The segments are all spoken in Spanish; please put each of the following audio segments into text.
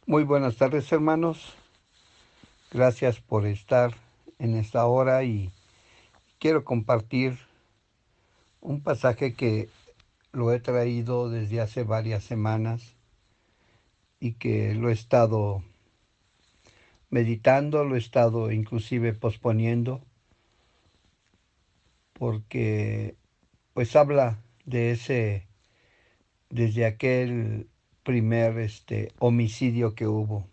Muy buenas tardes, hermanos. Gracias por estar en esta hora y quiero compartir un pasaje que lo he traído desde hace varias semanas y que lo he estado meditando, lo he estado inclusive posponiendo porque pues habla de desde aquel primer homicidio que hubo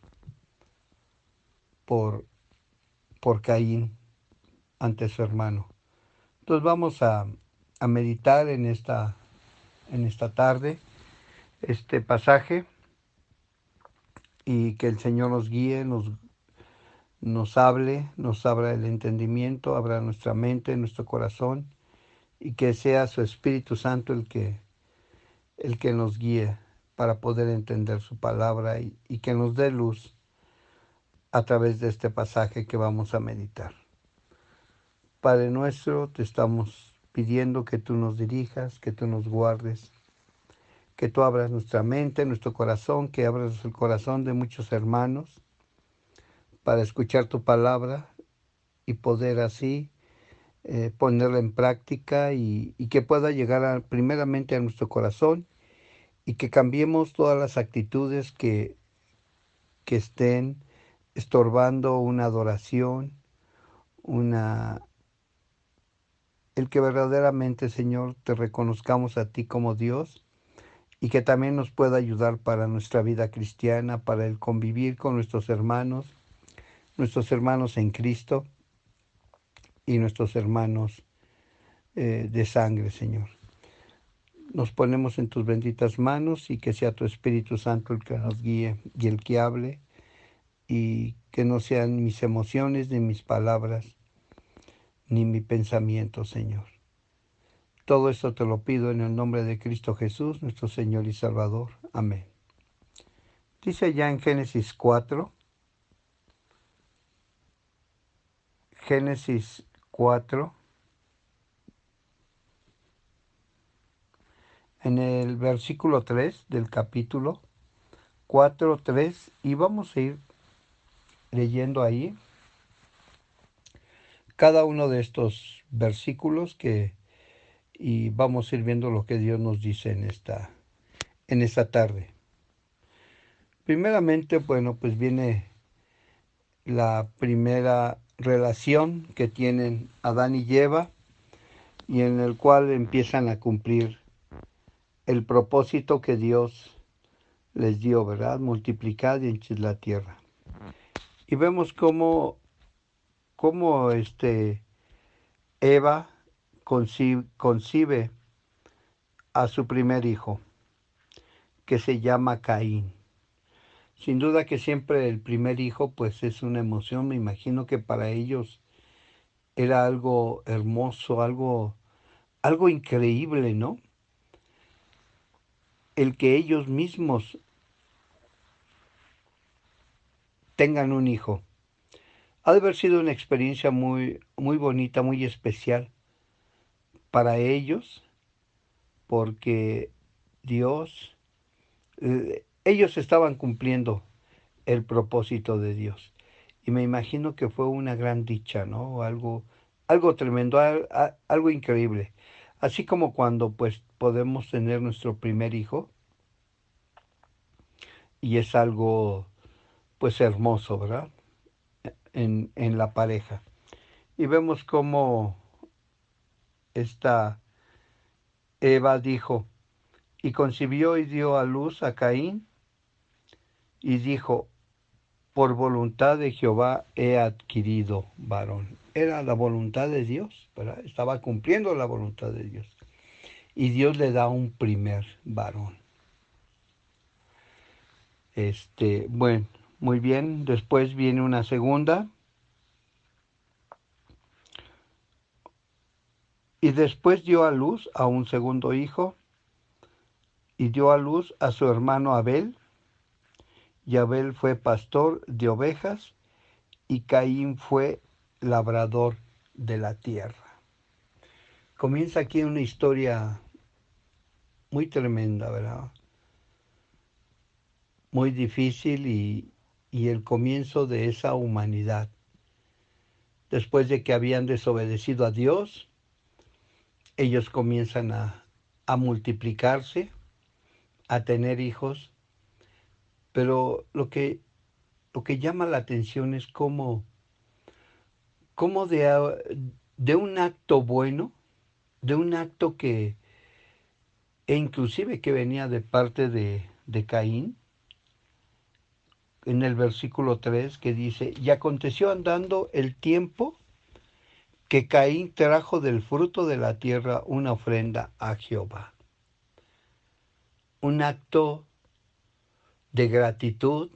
por, por Caín ante su hermano. Entonces vamos a meditar en esta tarde este pasaje y que el Señor nos guíe, nos abra el entendimiento, abra nuestra mente, nuestro corazón y que sea su Espíritu Santo el que nos guíe para poder entender su palabra y que nos dé luz a través de este pasaje que vamos a meditar. Padre nuestro, te estamos pidiendo que tú nos dirijas, que tú nos guardes, que tú abras nuestra mente, nuestro corazón, que abras el corazón de muchos hermanos para escuchar tu palabra y poder así ponerla en práctica y que pueda llegar primeramente a nuestro corazón y que cambiemos todas las actitudes que estén estorbando una adoración, una, el que verdaderamente, Señor, te reconozcamos a ti como Dios y que también nos pueda ayudar para nuestra vida cristiana, para el convivir con nuestros hermanos en Cristo y nuestros hermanos de sangre, Señor. Nos ponemos en tus benditas manos y que sea tu Espíritu Santo el que nos guíe y el que hable y que no sean mis emociones ni mis palabras ni mi pensamiento, Señor. Todo esto te lo pido en el nombre de Cristo Jesús, nuestro Señor y Salvador. Amén. Dice ya en Génesis 4, en el versículo 3 del capítulo 4, 3, y vamos a ir leyendo ahí cada uno de estos versículos y vamos a ir viendo lo que Dios nos dice en esta tarde. Primeramente, bueno, pues viene la primera relación que tienen Adán y Eva y en el cual empiezan a cumplir el propósito que Dios les dio, ¿verdad? Multiplicad y henchid la tierra. Y vemos cómo Eva concibe a su primer hijo, que se llama Caín. Sin duda que siempre el primer hijo pues es una emoción, me imagino que para ellos era algo hermoso, algo increíble, ¿no? El que ellos mismos tengan un hijo. Ha de haber sido una experiencia muy bonita, muy especial para ellos, porque Dios, ellos estaban cumpliendo el propósito de Dios. Y me imagino que fue una gran dicha, ¿no? Algo tremendo, algo increíble. Así como cuando pues podemos tener nuestro primer hijo y es algo pues hermoso, ¿verdad? En la pareja. Y vemos cómo esta Eva dijo, y concibió y dio a luz a Caín y dijo, por voluntad de Jehová he adquirido varón. Era la voluntad de Dios, ¿verdad? Estaba cumpliendo la voluntad de Dios. Y Dios le da un primer varón. Bueno, muy bien. Después viene una segunda. Y después dio a luz a un segundo hijo. Y dio a luz a su hermano Abel. Y Abel fue pastor de ovejas. Y Caín fue labrador de la tierra. Comienza aquí una historia muy tremenda, ¿verdad? muy difícil y el comienzo de esa humanidad. Después de que habían desobedecido a Dios, ellos comienzan a multiplicarse, a tener hijos, pero lo que llama la atención es cómo de un acto bueno, de un acto e inclusive que venía de parte de Caín, en el versículo 3 que dice, y aconteció andando el tiempo que Caín trajo del fruto de la tierra una ofrenda a Jehová. Un acto de gratitud,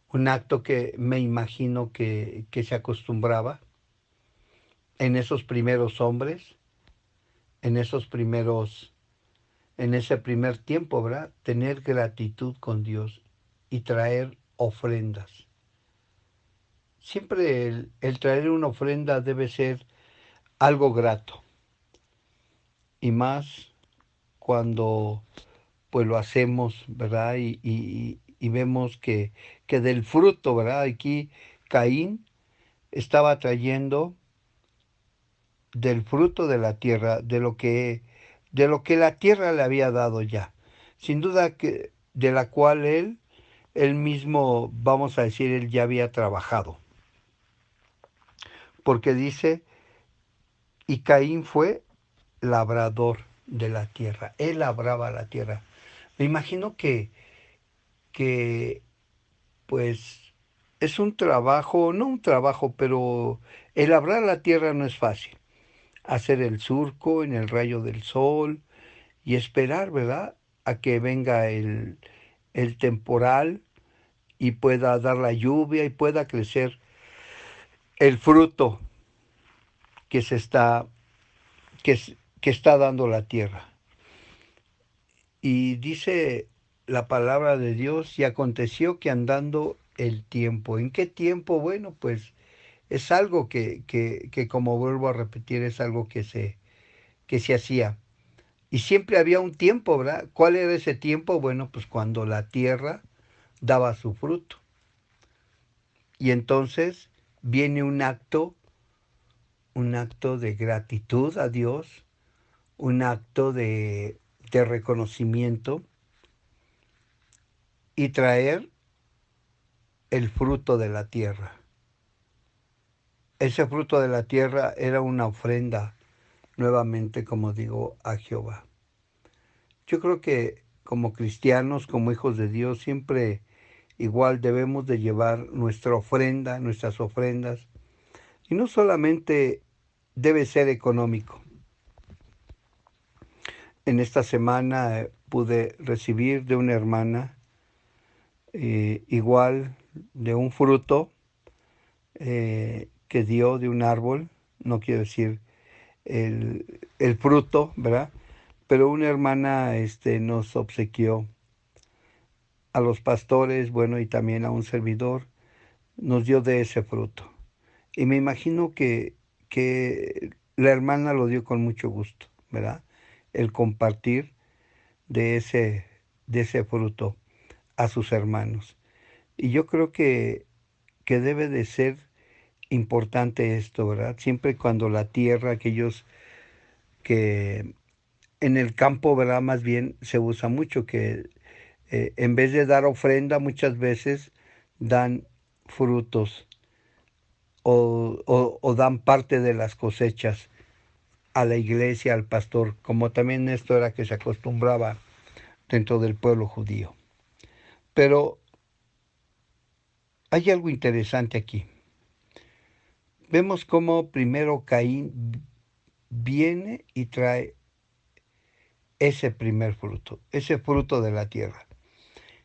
un acto que me imagino que se acostumbraba en esos primeros hombres, en esos primeros, en ese primer tiempo, ¿verdad? Tener gratitud con Dios y traer ofrendas. Siempre el traer una ofrenda debe ser algo grato y más cuando pues lo hacemos, ¿verdad? Y vemos que del fruto, ¿verdad? Aquí Caín estaba trayendo del fruto de la tierra, de lo que la tierra le había dado ya. Sin duda que de la cual él mismo, vamos a decir, él ya había trabajado. Porque dice, y Caín fue labrador de la tierra. Él labraba la tierra. Me imagino que pues es un trabajo, no un trabajo, pero el labrar la tierra no es fácil. Hacer el surco en el rayo del sol y esperar, ¿verdad? A que venga el temporal y pueda dar la lluvia y pueda crecer el fruto que se está, que, que está dando la tierra. Y dice la palabra de Dios, y aconteció que andando el tiempo. ¿En qué tiempo? Bueno, pues es algo que como vuelvo a repetir, es algo que se hacía. Y siempre había un tiempo, ¿verdad? ¿Cuál era ese tiempo? Bueno, pues cuando la tierra daba su fruto. Y entonces viene un acto de gratitud a Dios, un acto de reconocimiento y traer el fruto de la tierra. Ese fruto de la tierra era una ofrenda, nuevamente, como digo, a Jehová. Yo creo que como cristianos, como hijos de Dios, siempre igual debemos de llevar nuestra ofrenda, nuestras ofrendas. Y no solamente debe ser económico. En esta semana pude recibir de una hermana igual de un fruto que dio de un árbol, no quiero decir el fruto, ¿verdad? Pero una hermana nos obsequió a los pastores, bueno, y también a un servidor, nos dio de ese fruto. Y me imagino que la hermana lo dio con mucho gusto, ¿verdad? El compartir de ese fruto a sus hermanos. Y yo creo que debe de ser importante esto, ¿verdad? Siempre cuando la tierra, aquellos que en el campo, ¿verdad? Más bien se usa mucho que en vez de dar ofrenda, muchas veces dan frutos o dan parte de las cosechas a la iglesia, al pastor, como también esto era que se acostumbraba dentro del pueblo judío. Pero hay algo interesante aquí. Vemos cómo primero Caín viene y trae ese primer fruto, ese fruto de la tierra.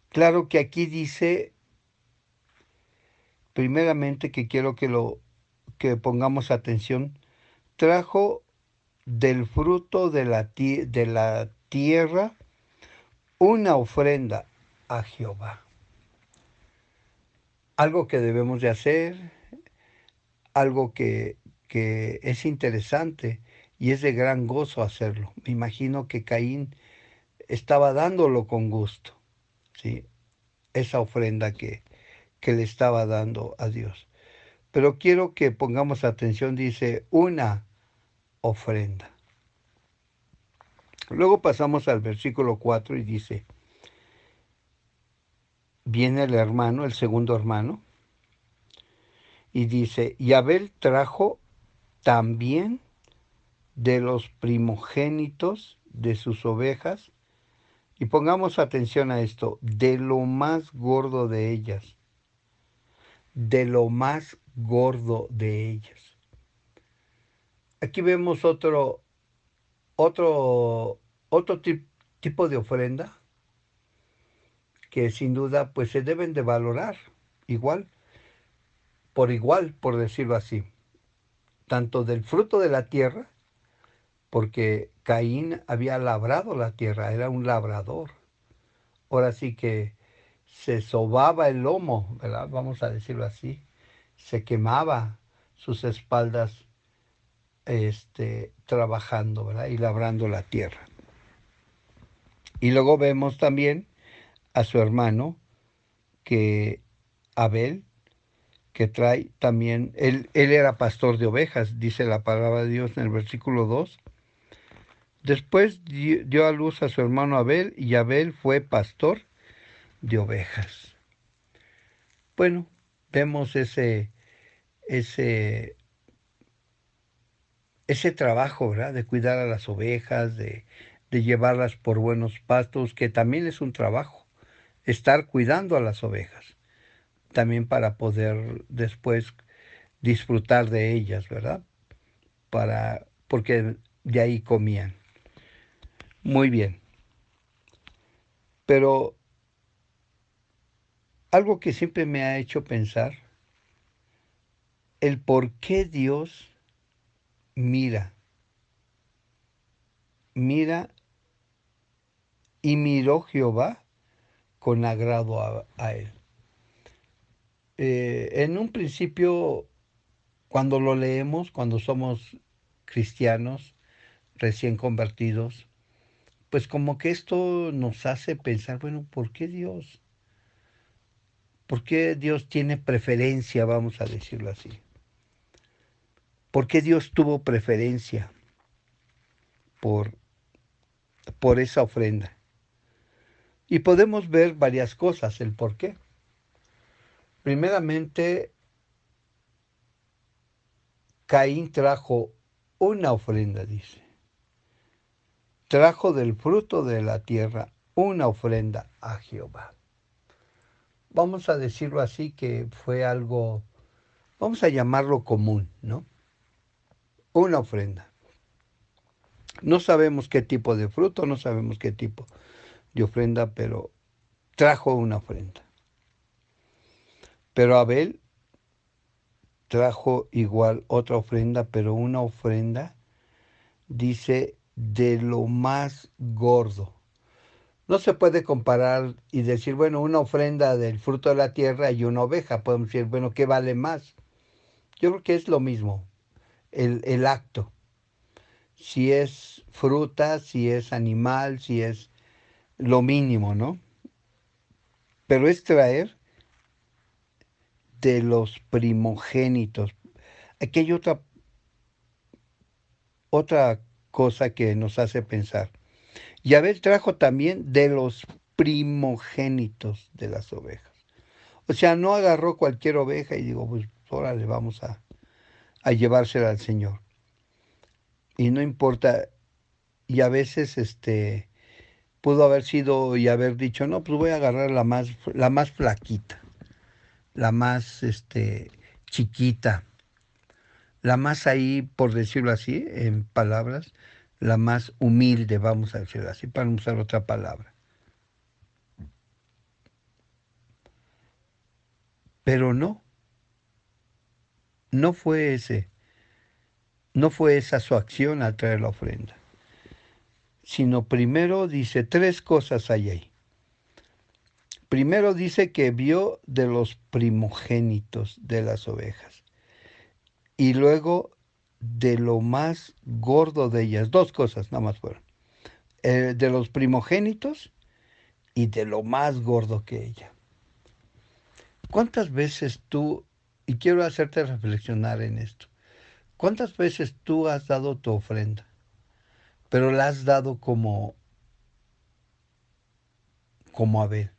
Claro que aquí dice, primeramente, que quiero que pongamos atención, trajo del fruto de la tierra una ofrenda a Jehová. Algo que debemos de hacer, algo que es interesante y es de gran gozo hacerlo. Me imagino que Caín estaba dándolo con gusto, ¿sí? esa ofrenda que le estaba dando a Dios. Pero quiero que pongamos atención, dice una ofrenda. Luego pasamos al versículo 4 y dice, viene el hermano, el segundo hermano, y dice, y Abel trajo también de los primogénitos de sus ovejas, y pongamos atención a esto, de lo más gordo de ellas, de lo más gordo de ellas. Aquí vemos otro, tipo de ofrenda que sin duda pues se deben de valorar igual, por decirlo así, tanto del fruto de la tierra, porque Caín había labrado la tierra, era un labrador. Ahora sí que se sobaba el lomo, ¿verdad? Vamos a decirlo así, se quemaba sus espaldas trabajando, ¿verdad? Y labrando la tierra. Y luego vemos también a su hermano, que Abel, que trae también, él era pastor de ovejas, dice la palabra de Dios en el versículo 2. Después dio a luz a su hermano Abel, y Abel fue pastor de ovejas. Bueno, vemos ese, ese trabajo, ¿verdad? De cuidar a las ovejas, de llevarlas por buenos pastos, que también es un trabajo, estar cuidando a las ovejas, también para poder después disfrutar de ellas, ¿verdad? Porque de ahí comían. Muy bien. Pero algo que siempre me ha hecho pensar, el por qué Dios mira, mira y miró Jehová con agrado a él. En un principio, cuando lo leemos, cuando somos cristianos recién convertidos, pues como que esto nos hace pensar, bueno, ¿por qué Dios? ¿Por qué Dios tiene preferencia, vamos a decirlo así? ¿Por qué Dios tuvo preferencia por, por esa ofrenda? Y podemos ver varias cosas, el por qué. Primeramente, Caín trajo una ofrenda, dice. Trajo del fruto de la tierra una ofrenda a Jehová. Vamos a decirlo así, que fue algo, vamos a llamarlo común, ¿no? Una ofrenda. No sabemos qué tipo de fruto, no sabemos qué tipo de ofrenda, pero trajo una ofrenda. Pero Abel trajo igual otra ofrenda, pero una ofrenda, dice, de lo más gordo. No se puede comparar y decir, bueno, una ofrenda del fruto de la tierra y una oveja. Podemos decir, bueno, ¿qué vale más? Yo creo que es lo mismo, el acto. Si es fruta, si es animal, si es lo mínimo, ¿no? Pero es traer de los primogénitos. Aquí hay otra cosa que nos hace pensar. Y Abel trajo también de los primogénitos de las ovejas. O sea, no agarró cualquier oveja y digo, pues órale, vamos a llevársela al Señor. Y no importa, y a veces pudo haber sido y haber dicho, no, pues voy a agarrar la más flaquita, la más chiquita, la más ahí, por decirlo así, en palabras, la más humilde, vamos a decirlo así, para no usar otra palabra. Pero no fue no fue esa su acción al traer la ofrenda, sino primero dice tres cosas hay ahí. Primero dice que vio de los primogénitos de las ovejas y luego de lo más gordo de ellas. Dos cosas nada más fueron. De los primogénitos y de lo más gordo que ella. ¿Cuántas veces tú, y quiero hacerte reflexionar en esto, cuántas veces tú has dado tu ofrenda, pero la has dado como Abel?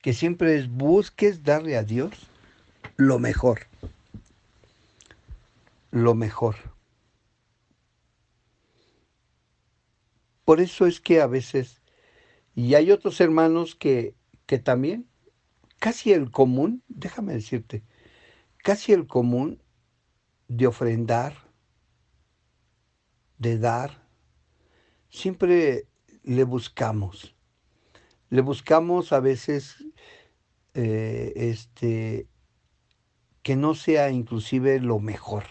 Que siempre es busques darle a Dios lo mejor, lo mejor. Por eso es que a veces, y hay otros hermanos que también, casi el común, déjame decirte, casi el común de ofrendar, de dar, siempre le buscamos. Le buscamos a veces que no sea inclusive lo mejor.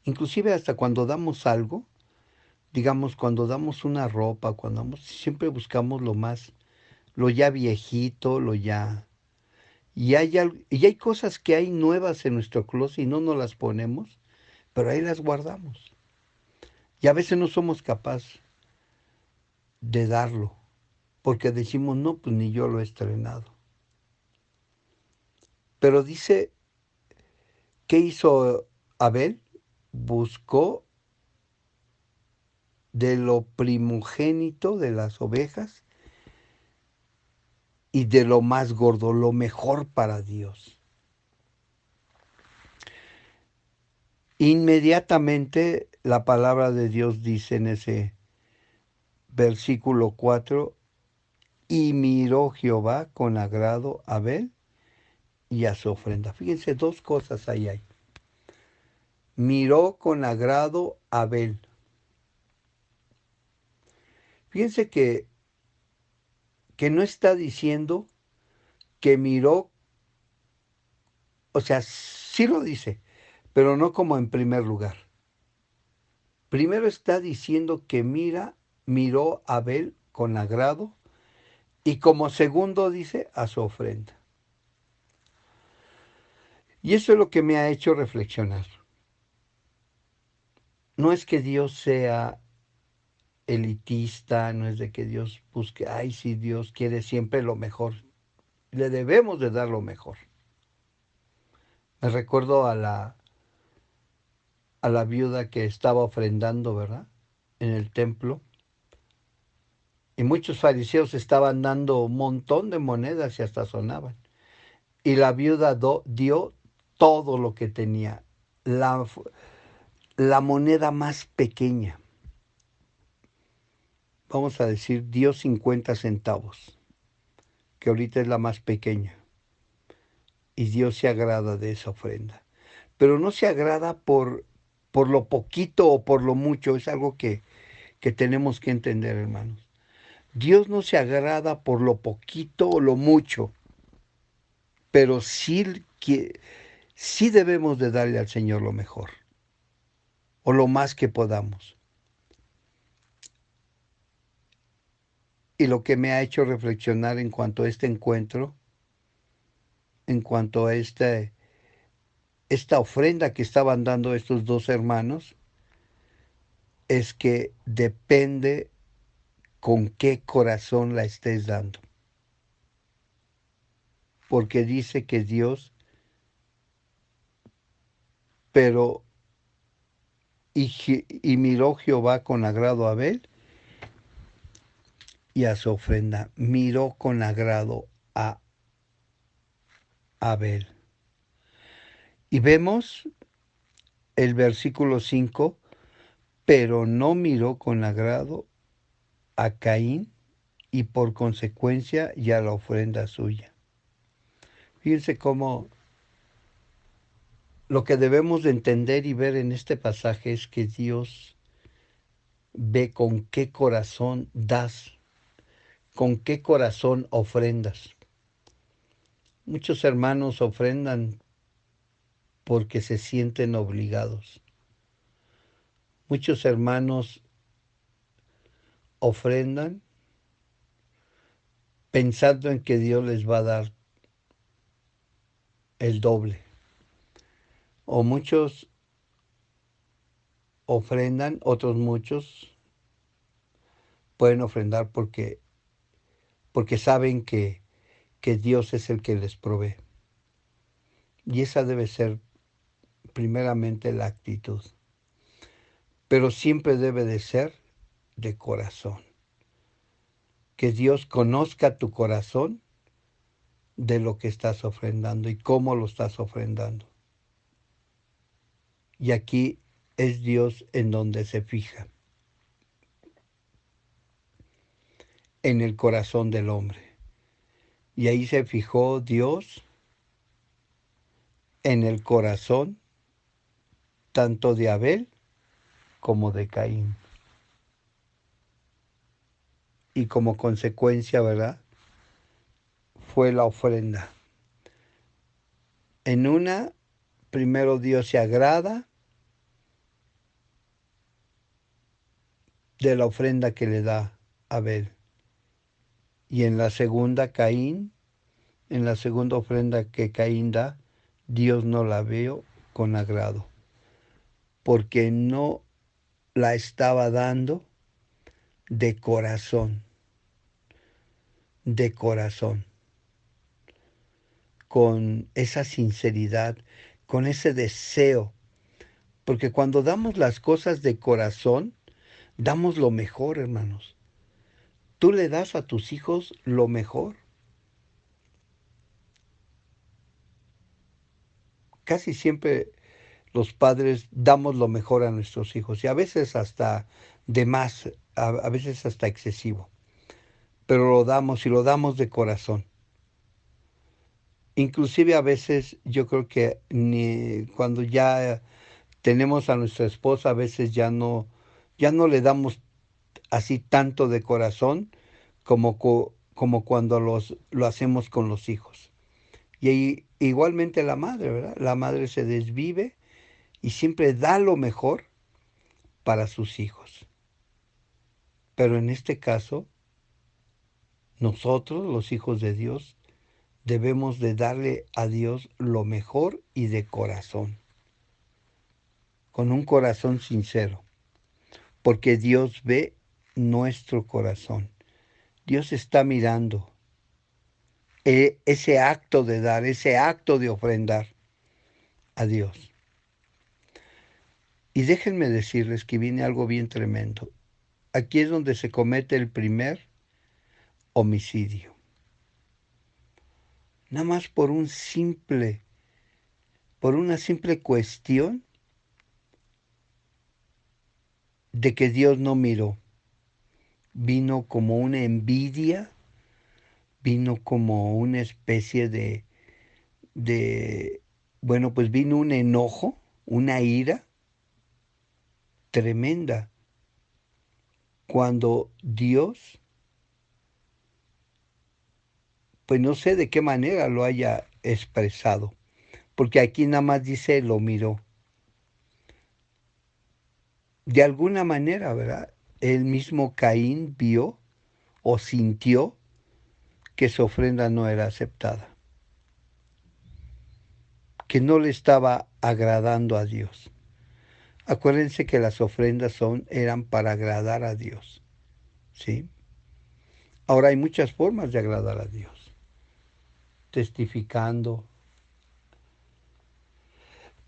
Inclusive hasta cuando damos algo, digamos, cuando damos una ropa, cuando damos, siempre buscamos lo más, lo ya viejito, lo ya... Y hay cosas que hay nuevas en nuestro closet y no nos las ponemos, pero ahí las guardamos. Y a veces no somos capaces de darlo, porque decimos, no, pues ni yo lo he estrenado. Pero dice, ¿qué hizo Abel? Buscó de lo primogénito de las ovejas y de lo más gordo, lo mejor para Dios. Inmediatamente la palabra de Dios dice en ese versículo 4, y miró Jehová con agrado a Abel y a su ofrenda. Fíjense, dos cosas ahí hay. Miró con agrado a Abel. Fíjense que no está diciendo que miró, o sea, sí lo dice, pero no como en primer lugar. Primero está diciendo que miró a Abel con agrado y como segundo dice a su ofrenda. Y eso es lo que me ha hecho reflexionar. No es que Dios sea elitista, no es de que Dios busque, ay, si Dios quiere siempre lo mejor. Le debemos de dar lo mejor. Me recuerdo a la viuda que estaba ofrendando, ¿verdad? En el templo. Y muchos fariseos estaban dando un montón de monedas y hasta sonaban. Y la viuda dio todo lo que tenía, la, la moneda más pequeña. Vamos a decir, dio 50 centavos, que ahorita es la más pequeña. Y Dios se agrada de esa ofrenda. Pero no se agrada por lo poquito o por lo mucho, es algo que tenemos que entender, hermanos. Dios no se agrada por lo poquito o lo mucho, pero sí debemos de darle al Señor lo mejor, o lo más que podamos. Y lo que me ha hecho reflexionar en cuanto a este encuentro, en cuanto a esta ofrenda que estaban dando estos dos hermanos, es que depende con qué corazón la estés dando. Porque dice que Dios, pero, y miró Jehová con agrado a Abel y a su ofrenda. Miró con agrado a Abel. Y vemos el versículo 5, pero no miró con agrado a Caín y por consecuencia ya la ofrenda suya. Fíjense cómo lo que debemos de entender y ver en este pasaje es que Dios ve con qué corazón das, con qué corazón ofrendas. Muchos hermanos ofrendan porque se sienten obligados. Muchos hermanos ofrendan pensando en que Dios les va a dar el doble. O muchos ofrendan, otros muchos pueden ofrendar porque saben que Dios es el que les provee. Y esa debe ser primeramente la actitud. Pero siempre debe de ser de corazón. Que Dios conozca tu corazón de lo que estás ofrendando y cómo lo estás ofrendando. Y aquí es Dios en donde se fija, en el corazón del hombre. Y ahí se fijó Dios en el corazón tanto de Abel como de Caín. Y como consecuencia, ¿verdad? Fue la ofrenda. En una, primero Dios se agrada de la ofrenda que le da Abel. Y en la segunda, Caín, en la segunda ofrenda que Caín da, Dios no la vio con agrado, porque no la estaba dando de corazón, con esa sinceridad, con ese deseo. Porque cuando damos las cosas de corazón, damos lo mejor, hermanos. Tú le das a tus hijos lo mejor. Casi siempre los padres damos lo mejor a nuestros hijos y a veces hasta de más, a veces hasta excesivo. Pero lo damos y lo damos de corazón. Inclusive a veces yo creo que ni cuando ya tenemos a nuestra esposa, a veces ya no le damos así tanto de corazón como cuando lo hacemos con los hijos. Y ahí, igualmente la madre, ¿verdad? La madre se desvive y siempre da lo mejor para sus hijos. Pero en este caso, nosotros, los hijos de Dios, debemos de darle a Dios lo mejor y de corazón, con un corazón sincero, porque Dios ve nuestro corazón. Dios está mirando ese acto de dar, ese acto de ofrendar a Dios. Y déjenme decirles que viene algo bien tremendo. Aquí es donde se comete el primer homicidio. Nada más por una simple cuestión de que Dios no miró. Vino como una envidia, vino como una especie bueno, pues vino un enojo, una ira tremenda, cuando Dios, pues no sé de qué manera lo haya expresado, porque aquí nada más dice lo miró. De alguna manera, ¿verdad? El mismo Caín vio o sintió que su ofrenda no era aceptada, que no le estaba agradando a Dios. Acuérdense que las ofrendas eran para agradar a Dios, ¿sí? Ahora hay muchas formas de agradar a Dios. Testificando,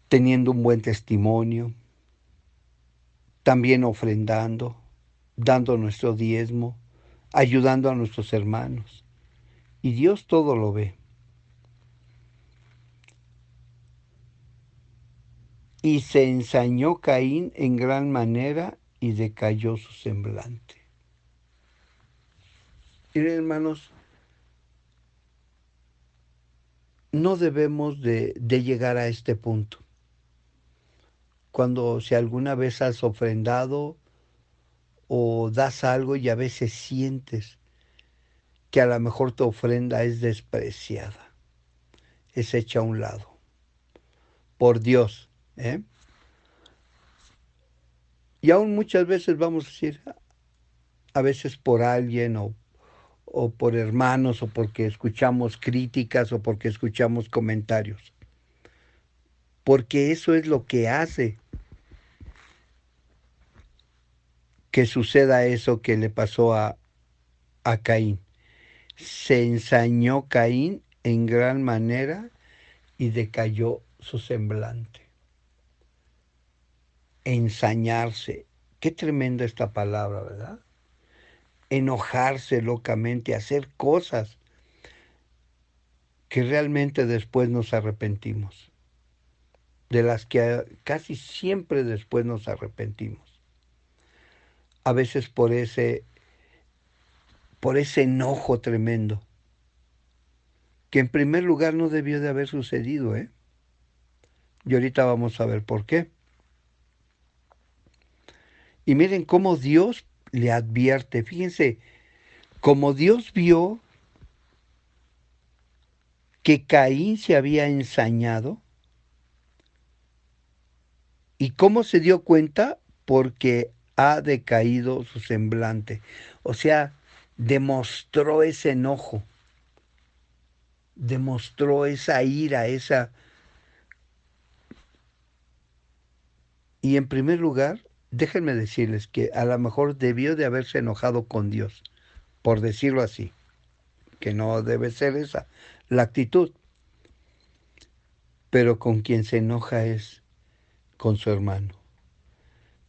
teniendo un buen testimonio, también ofrendando, dando nuestro diezmo, ayudando a nuestros hermanos. Y Dios todo lo ve. Y se ensañó Caín en gran manera y decayó su semblante. Miren, hermanos, no debemos de llegar a este punto. Cuando si alguna vez has ofrendado o das algo y a veces sientes que a lo mejor tu ofrenda es despreciada, es hecha a un lado, por Dios, ¿eh? Y aún muchas veces vamos a decir, a veces por alguien o por hermanos o porque escuchamos críticas o porque escuchamos comentarios. Porque eso es lo que hace que suceda eso que le pasó a Caín. se ensañó Caín en gran manera y decayó su semblante. Ensañarse. Qué tremenda esta palabra, ¿verdad? Enojarse locamente, hacer cosas que realmente después nos arrepentimos, de las que casi siempre después nos arrepentimos. A veces por ese enojo tremendo, que en primer lugar no debió de haber sucedido, ¿eh? Y ahorita vamos a ver por qué. Y miren cómo Dios le advierte. Fíjense, como Dios vio que Caín se había ensañado, ¿y cómo se dio cuenta? Porque ha decaído su semblante. O sea, demostró ese enojo, demostró esa ira, esa... Y en primer lugar, déjenme decirles que a lo mejor debió de haberse enojado con Dios, por decirlo así, que no debe ser esa la actitud, pero con quien se enoja es con su hermano.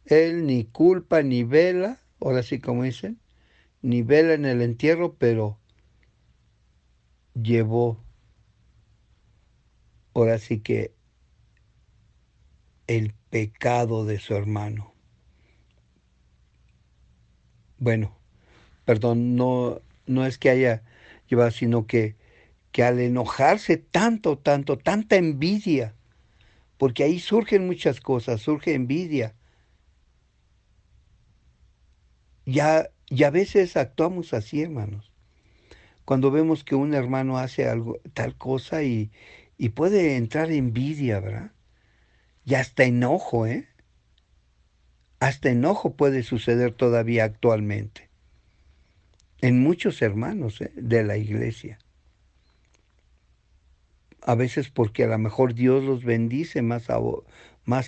Él ni culpa ni vela, ahora sí como dicen, ni vela en el entierro, pero llevó, ahora sí que el pecado de su hermano. Bueno, perdón, no es que haya llevado, sino que al enojarse tanto, tanto, tanta envidia, porque ahí surgen muchas cosas, surge envidia. Y a veces actuamos así, hermanos. Cuando vemos que un hermano hace algo, tal cosa y puede entrar envidia, ¿verdad? Y hasta enojo, ¿eh? Hasta enojo puede suceder todavía actualmente en muchos hermanos, ¿eh?, de la iglesia. A veces porque a lo mejor Dios los bendice más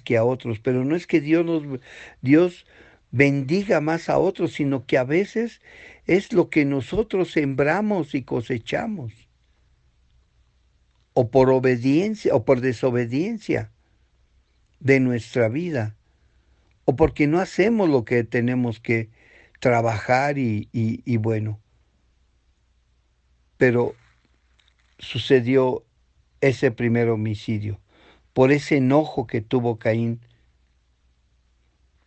que a otros, pero no es que Dios bendiga más a otros, sino que a veces es lo que nosotros sembramos y cosechamos, o por obediencia o por desobediencia de nuestra vida, o porque no hacemos lo que tenemos que trabajar y bueno, pero sucedió ese primer homicidio por ese enojo que tuvo Caín.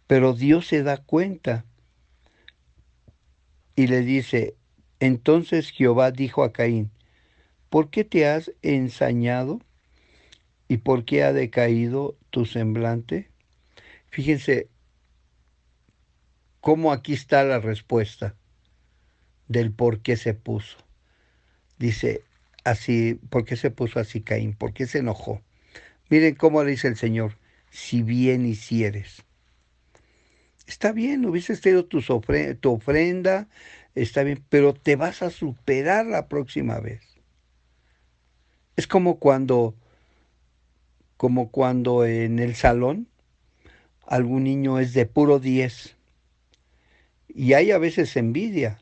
Pero Dios se da cuenta y le dice, entonces Jehová dijo a Caín, ¿por qué te has ensañado y por qué ha decaído tu semblante? Fíjense cómo aquí está la respuesta del por qué se puso. Dice así, ¿por qué se puso así Caín? ¿Por qué se enojó? Miren cómo le dice el Señor, si bien hicieres. Está bien, hubieses tenido tu ofrenda, está bien, pero te vas a superar la próxima vez. Es como cuando en el salón algún niño es de puro 10 y hay a veces envidia.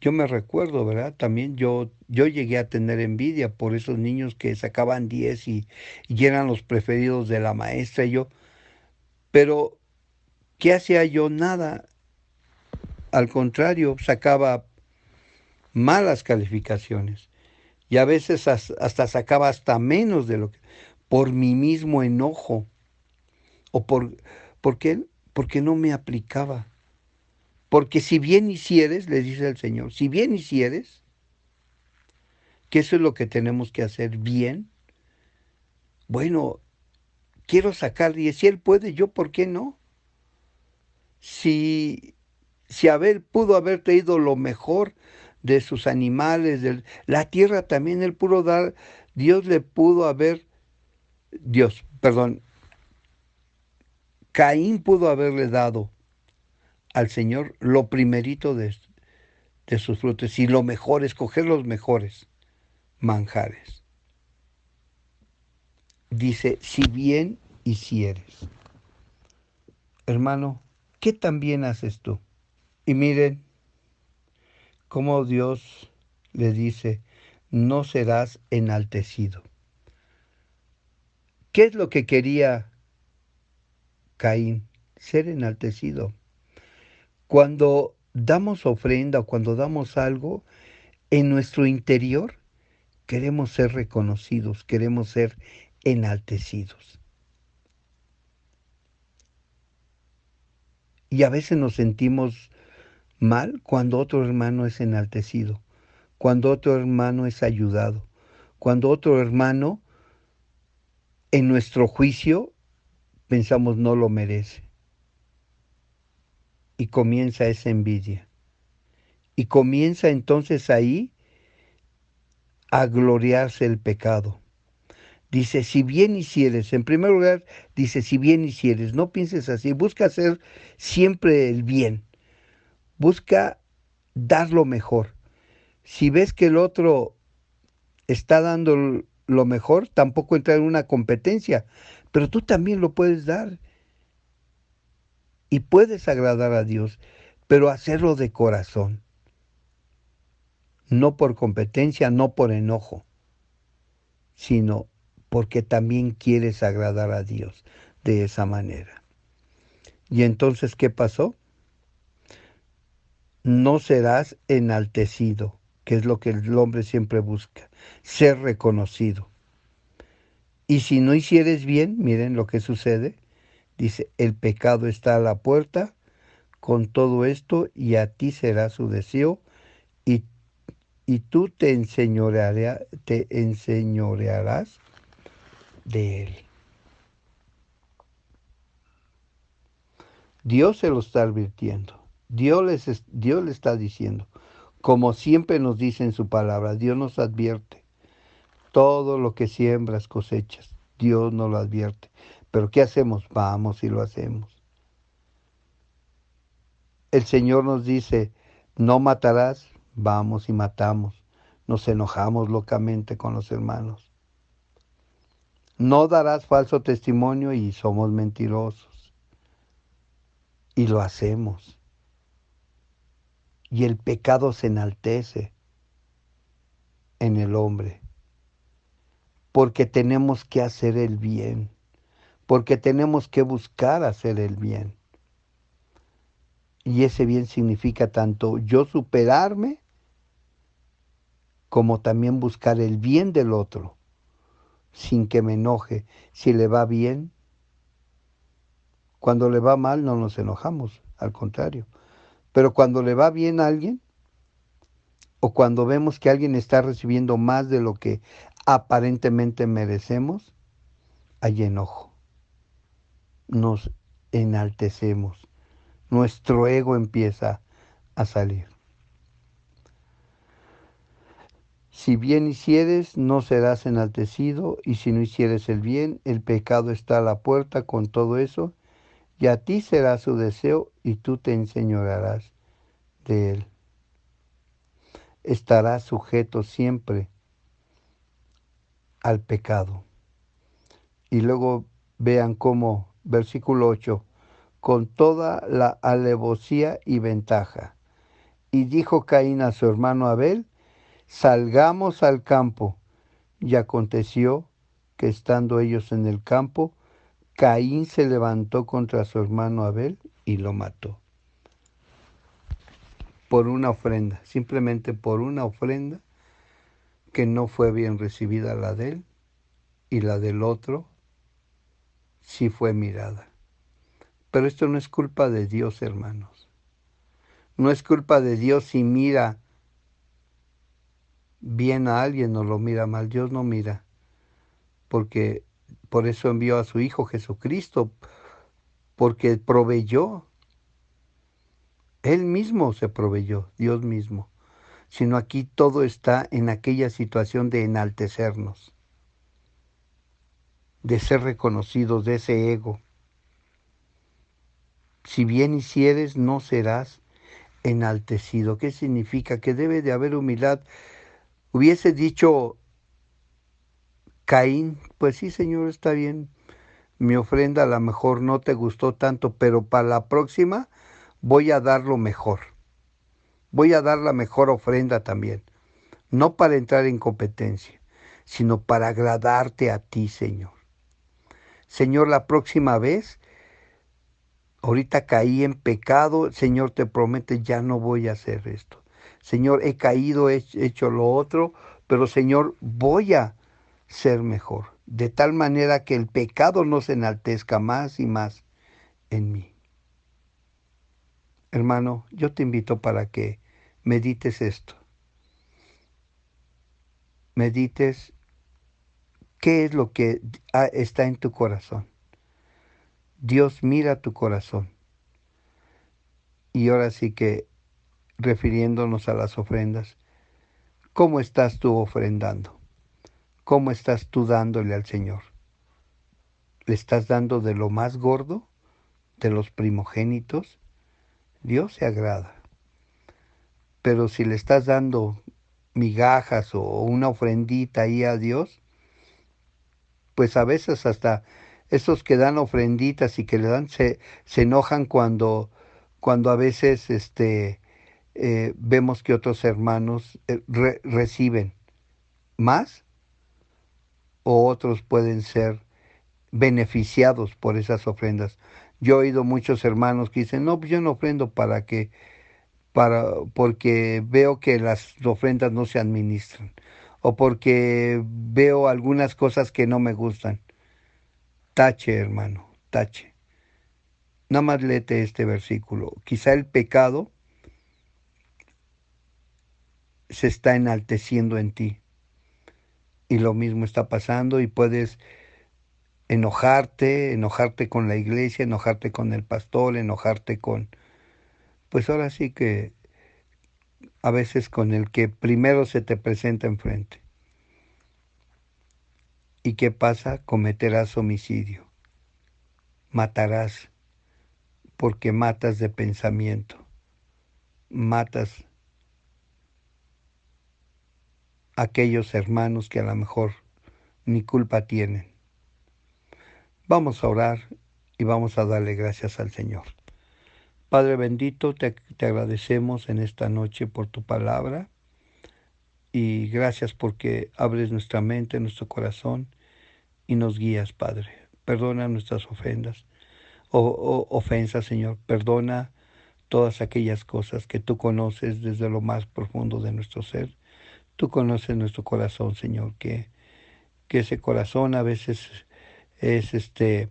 Yo me recuerdo, ¿verdad? También yo llegué a tener envidia por esos niños que sacaban 10 y eran los preferidos de la maestra y yo. Pero, ¿qué hacía yo? Nada. Al contrario, sacaba malas calificaciones y a veces hasta sacaba hasta menos de lo que, por mi mismo enojo o ¿por qué? Porque no me aplicaba. Porque si bien hicieres, le dice el Señor, si bien hicieres, que eso es lo que tenemos que hacer bien, bueno, quiero sacar 10, si Él puede, yo, ¿por qué no? Si, si Abel pudo haber traído lo mejor de sus animales, la tierra también Él pudo dar, Dios le pudo haber, Dios, perdón, Caín pudo haberle dado al Señor lo primerito de sus frutos y lo mejor, escoger los mejores manjares. Dice, si bien hicieres. Hermano, ¿qué tan bien haces tú? Y miren cómo Dios le dice, no serás enaltecido. ¿Qué es lo que quería Caín? Ser enaltecido. Cuando damos ofrenda o cuando damos algo, en nuestro interior queremos ser reconocidos, queremos ser enaltecidos. Y a veces nos sentimos mal cuando otro hermano es enaltecido, cuando otro hermano es ayudado, cuando otro hermano en nuestro juicio pensamos no lo merece. Y comienza esa envidia. Y comienza entonces ahí a gloriarse el pecado. Dice, si bien hicieres, en primer lugar, dice, si bien hicieres, no pienses así, busca hacer siempre el bien, busca dar lo mejor. Si ves que el otro está dando lo mejor, tampoco entrar en una competencia, pero tú también lo puedes dar y puedes agradar a Dios, pero hacerlo de corazón, no por competencia, no por enojo, sino porque también quieres agradar a Dios de esa manera. Y entonces, ¿qué pasó? No serás enaltecido, que es lo que el hombre siempre busca, ser reconocido. Y si no hicieres bien, miren lo que sucede, dice, el pecado está a la puerta con todo esto y a ti será su deseo y, y tú te enseñorearás de él. Dios se lo está advirtiendo. Dios le está diciendo, como siempre nos dice en su palabra, Dios nos advierte. Todo lo que siembras cosechas. Dios nos lo advierte. Pero ¿qué hacemos? Vamos y lo hacemos. El Señor nos dice, no matarás. Vamos y matamos. Nos enojamos locamente con los hermanos. No darás falso testimonio y somos mentirosos. Y lo hacemos. Y el pecado se enaltece en el hombre. Porque tenemos que hacer el bien. Porque tenemos que buscar hacer el bien. Y ese bien significa tanto yo superarme como también buscar el bien del otro, sin que me enoje. Si le va bien, cuando le va mal no nos enojamos, al contrario. Pero cuando le va bien a alguien, o cuando vemos que alguien está recibiendo más de lo que aparentemente merecemos, hay enojo. Nos enaltecemos. Nuestro ego empieza a salir. Si bien hicieres, no serás enaltecido, y si no hicieres el bien, el pecado está a la puerta con todo eso, y a ti será su deseo, y tú te enseñorearás de él. Estarás sujeto siempre al pecado. Y luego vean cómo, versículo 8, con toda la alevosía y ventaja. Y dijo Caín a su hermano Abel, salgamos al campo. Y aconteció que estando ellos en el campo, Caín se levantó contra su hermano Abel y lo mató. Por una ofrenda, simplemente por una ofrenda que no fue bien recibida la de él y la del otro sí fue mirada. Pero esto no es culpa de Dios, hermanos. No es culpa de Dios si mira bien a alguien o lo mira mal. Dios no mira, porque por eso envió a su Hijo Jesucristo, porque proveyó. Él mismo se proveyó, Dios mismo. Sino aquí todo está en aquella situación de enaltecernos, de ser reconocidos, de ese ego. Si bien hicieres, no serás enaltecido. ¿Qué significa? Que debe de haber humildad. Hubiese dicho Caín, pues sí, Señor, está bien. Mi ofrenda a lo mejor no te gustó tanto, pero para la próxima voy a dar lo mejor. Voy a dar la mejor ofrenda también. no para entrar en competencia, sino para agradarte a ti, Señor. Señor, la próxima vez, ahorita caí en pecado, Señor, te prometo, ya no voy a hacer esto. Señor, he caído, he hecho lo otro, pero Señor, voy a ser mejor, de tal manera que el pecado no se enaltezca más y más en mí. Hermano, yo te invito para que medites esto. Medites qué es lo que está en tu corazón. Dios mira tu corazón. Y ahora sí que, refiriéndonos a las ofrendas, ¿cómo estás tú ofrendando? ¿Cómo estás tú dándole al Señor? ¿Le estás dando de lo más gordo, de los primogénitos? Dios se agrada. Pero si le estás dando migajas o una ofrendita ahí a Dios, pues a veces hasta esos que dan ofrenditas y que le dan se enojan cuando a veces vemos que otros hermanos reciben más o otros pueden ser beneficiados por esas ofrendas. Yo he oído muchos hermanos que dicen, no, pues yo no ofrendo porque veo que las ofrendas no se administran o porque veo algunas cosas que no me gustan. Tache, hermano, tache. Nada más léete este versículo. Quizá el pecado se está enalteciendo en ti y lo mismo está pasando y puedes enojarte con la iglesia, enojarte con el pastor, enojarte pues ahora sí que a veces con el que primero se te presenta enfrente. ¿Y qué pasa? Cometerás homicidio, matarás, porque matas de pensamiento, matas a aquellos hermanos que a lo mejor ni culpa tienen. Vamos a orar y vamos a darle gracias al Señor. Padre bendito, te agradecemos en esta noche por tu palabra y gracias porque abres nuestra mente, nuestro corazón y nos guías, Padre. Perdona nuestras ofensas, ofensas, Señor. Perdona todas aquellas cosas que tú conoces desde lo más profundo de nuestro ser. Tú conoces nuestro corazón, Señor, que ese corazón a veces es de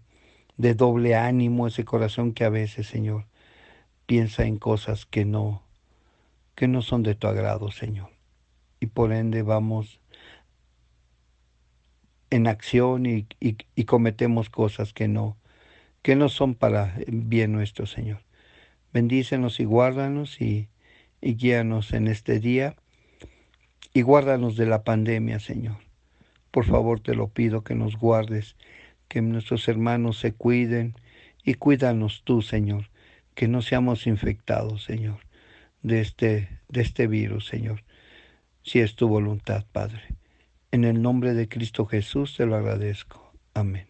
doble ánimo, ese corazón que a veces, Señor, piensa en cosas que no son de tu agrado, Señor. Y por ende vamos en acción y cometemos cosas que no son para bien nuestro, Señor. Bendícenos y guárdanos y guíanos en este día y guárdanos de la pandemia, Señor. Por favor, te lo pido que nos guardes, que nuestros hermanos se cuiden y cuídanos tú, Señor, que no seamos infectados, Señor, de este virus, Señor, si es tu voluntad, Padre. En el nombre de Cristo Jesús te lo agradezco. Amén.